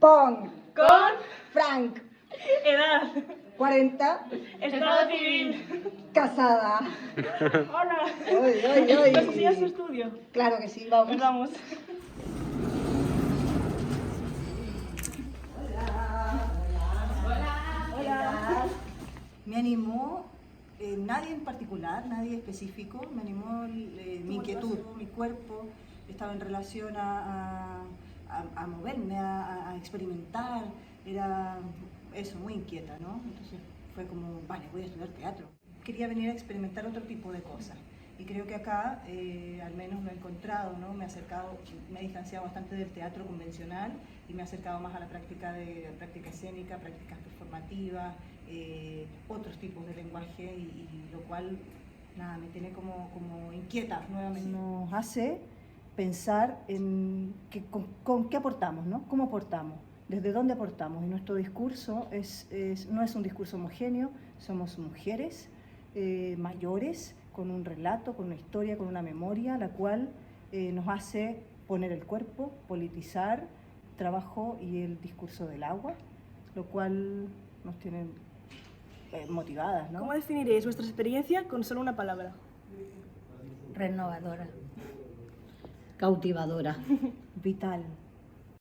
Pon. Con. Frank. Edad. 40. Estado civil. Casada. Hola. Ay. ¿Nos enseñas tu estudio? Claro que sí, vamos. Pues vamos. Hola. Me animó nadie en particular, nadie específico, me animó mi inquietud, mi cuerpo, estaba en relación a moverme, a experimentar, era eso, muy inquieta, ¿no? Entonces fue como, vale, voy a estudiar teatro. Quería venir a experimentar otro tipo de cosas. Y creo que acá, al menos lo he encontrado, ¿no? Me he distanciado bastante del teatro convencional y me he acercado más a la práctica escénica, prácticas performativas, otros tipos de lenguaje y lo cual, nada, me tiene como inquieta nuevamente. Nos hace pensar en con qué aportamos, ¿no? ¿Cómo aportamos? ¿Desde dónde aportamos? Y nuestro discurso no es un discurso homogéneo, somos mujeres mayores, con un relato, con una historia, con una memoria, la cual nos hace poner el cuerpo, politizar, trabajo y el discurso del agua, lo cual nos tiene motivadas, ¿no? ¿Cómo definiréis vuestra experiencia con solo una palabra? Renovadora. Cautivadora. Vital.